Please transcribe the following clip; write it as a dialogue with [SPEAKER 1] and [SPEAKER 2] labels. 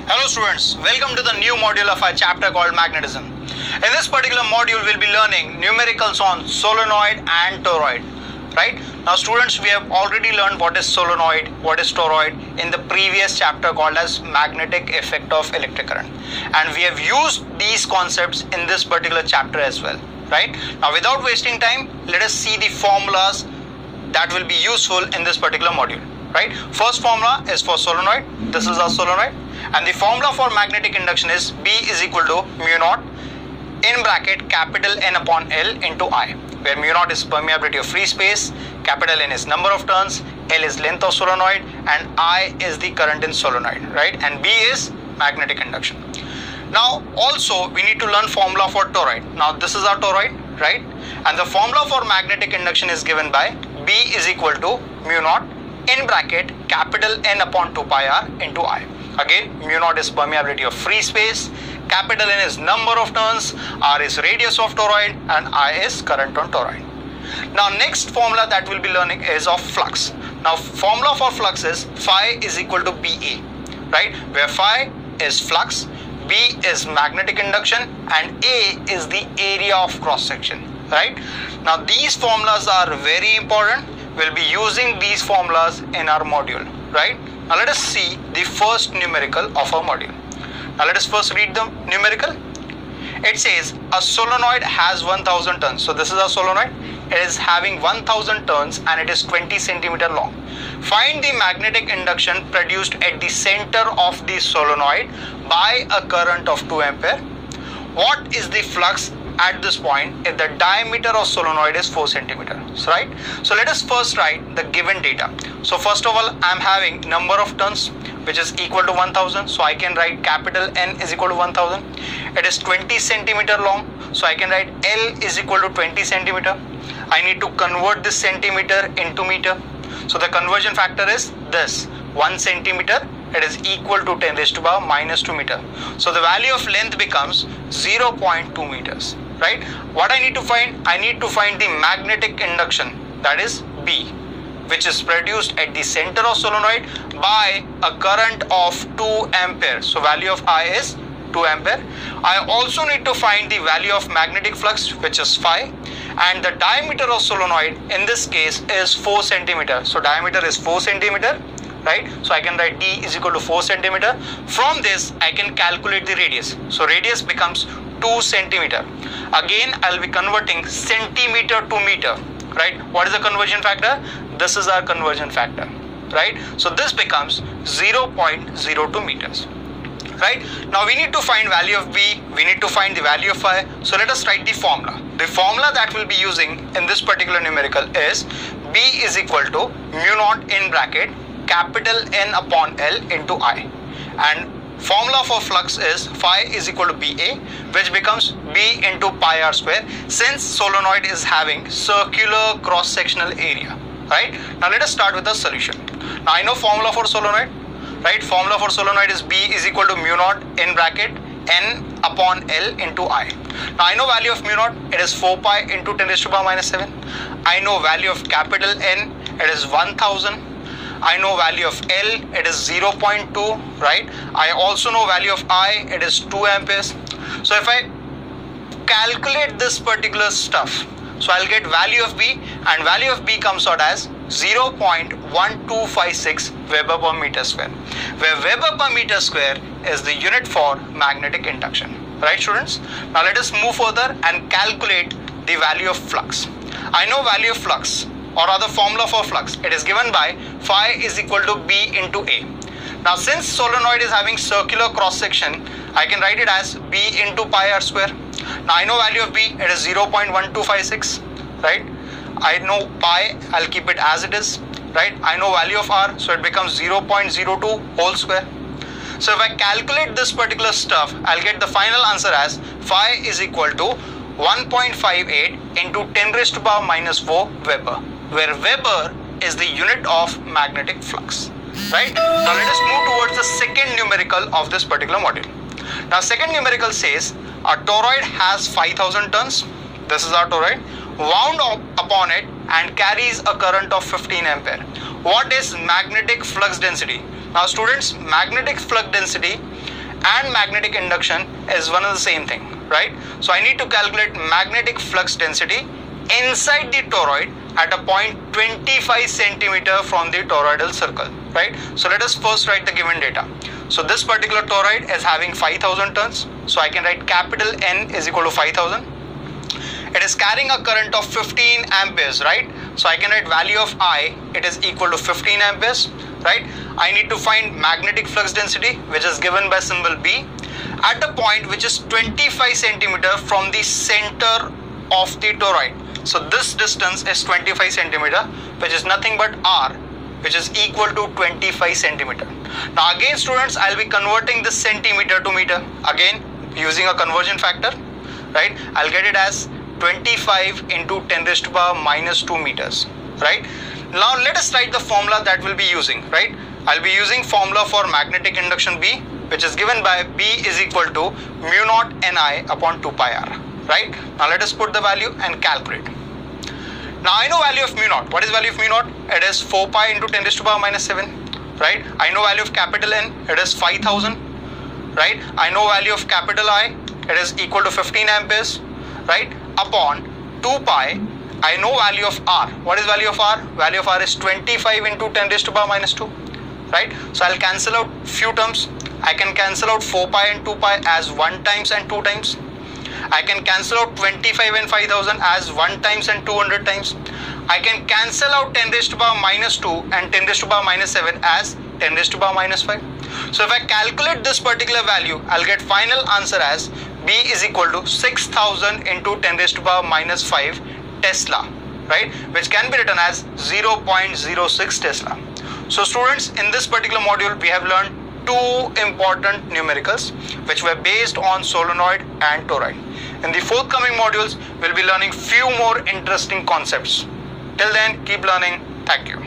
[SPEAKER 1] Hello students, welcome to the new module of our chapter called Magnetism. In this particular module, we'll be learning numericals on solenoid and toroid. Right? Now students, we have already learned what is solenoid, what is toroid in the previous chapter called as magnetic effect of electric current. And we have used these concepts in this particular chapter as well. Right? Now without wasting time, let us see the formulas that will be useful in this particular module. Right? First formula is for solenoid. This is our solenoid. And the formula for magnetic induction is B is equal to mu naught in bracket capital N upon L into I, where mu naught is permeability of free space, capital N is number of turns, L is length of solenoid, and I is the current in solenoid, right? And B is magnetic induction. Now also we need to learn formula for toroid. Now this is our toroid, right? And the formula for magnetic induction is given by B is equal to mu naught in bracket capital N upon 2 pi r into I. Again, mu naught is permeability of free space, capital N is number of turns, R is radius of toroid, and I is current on toroid. Now next formula that we'll be learning is of flux. Now formula for flux is phi is equal to BA, right? Where phi is flux, B is magnetic induction, and A is the area of cross section, right? Now these formulas are very important. We'll be using these formulas in our module, right? Now let us see the first numerical of our module. Now let us first read the numerical. It says a solenoid has 1000 turns. So this is a solenoid. It is having 1000 turns and it is 20 centimeter long. Find the magnetic induction produced at the center of the solenoid by a current of 2 ampere. What is the flux at this point if the diameter of solenoid is 4 centimeters, right? So let us first write the given data. So first of all, I am having number of turns which is equal to 1000. So I can write capital N is equal to 1000. It is 20 centimeter long. So I can write L is equal to 20 centimeter. I need to convert this centimeter into meter. So the conversion factor is this 1 centimeter. It is equal to 10 raised to power minus 2 meter. So the value of length becomes 0.2 meters, right? What I need to find? I need to find the magnetic induction, that is B, which is produced at the center of solenoid by a current of 2 ampere. So value of I is 2 ampere. I also need to find the value of magnetic flux, which is phi, and the diameter of solenoid in this case is 4 centimeter. So diameter is 4 centimeter. Right? So I can write D is equal to 4 centimeter. From this, I can calculate the radius. So radius becomes 2 centimeter. Again, I'll be converting centimeter to meter. Right? What is the conversion factor? This is our conversion factor. Right? So this becomes 0.02 meters. Right? Now we need to find value of B. We need to find the value of phi. So let us write the formula. The formula that we'll be using in this particular numerical is B is equal to mu naught in bracket capital N upon L into I, and formula for flux is phi is equal to BA, which becomes B into pi r square, since solenoid is having circular cross sectional area. Right? Now let us start with the solution. Now I know formula for solenoid, right? Formula for solenoid is B is equal to mu naught in bracket N upon L into I. Now I know value of mu naught, it is 4 pi into 10 raised to power minus 7. I know value of capital N, it is 1000. I know value of L, it is 0.2, right? I also know value of I, it is 2 amperes. So if I calculate this particular stuff, so I'll get value of B, and value of B comes out as 0.1256 Weber per meter square, where Weber per meter square is the unit for magnetic induction. Right, students? Now let us move further and calculate the value of flux. I know value of flux, or rather formula for flux. It is given by phi is equal to B into A. Now since solenoid is having circular cross section, I can write it as B into pi r square. Now I know value of B, it is 0.1256, right? I know pi, I'll keep it as it is, right? I know value of R, so it becomes 0.02 whole square. So if I calculate this particular stuff, I'll get the final answer as phi is equal to 1.58 into 10 raised to power minus 4 Weber, where Weber is the unit of magnetic flux. Right? Now let us move towards the second numerical of this particular module. Now second numerical says a toroid has 5000 turns. This is our toroid. Wound upon it and carries a current of 15 ampere. What is magnetic flux density? Now students, magnetic flux density and magnetic induction is one and the same thing, right? So I need to calculate magnetic flux density inside the toroid at a point 25 centimeter from the toroidal circle, right? So let us first write the given data. So this particular toroid is having 5000 turns. So I can write capital N is equal to 5000. It is carrying a current of 15 amperes, right? So I can write value of I, it is equal to 15 amperes, right? I need to find magnetic flux density, which is given by symbol B, at a point which is 25 centimeter from the center of the toroid. So this distance is 25 centimeter, which is nothing but R, which is equal to 25 centimeter. Now again, students, I'll be converting this centimeter to meter, again using a conversion factor, right? I'll get it as 25 into 10 raised to power minus 2 meters, right? Now let us write the formula that we'll be using, right? I'll be using formula for magnetic induction B, which is given by B is equal to mu naught Ni upon 2 pi R, right? Now let us put the value and calculate. Now I know value of mu naught. What is value of mu naught? It is 4 pi into 10 raised to power minus 7, right? I know value of capital N, it is 5000, right? I know value of capital I, it is equal to 15 amperes, right? Upon 2 pi, I know value of R. What is value of R? Value of R is 25 into 10 raised to power minus 2, right? So I'll cancel out few terms. I can cancel out 4 pi and 2 pi as 1 times and 2 times. I can cancel out 25 and 5000 as 1 times and 200 times. I can cancel out 10 raised to power minus 2 and 10 raised to power minus 7 as 10 raised to power minus 5. So if I calculate this particular value, I'll get final answer as B is equal to 6000 into 10 raised to power minus 5 Tesla, right? Which can be written as 0.06 Tesla. So students, in this particular module, we have learned two important numericals which were based on solenoid and toroid. In the forthcoming modules, we'll be learning few more interesting concepts. Till then, keep learning. Thank you.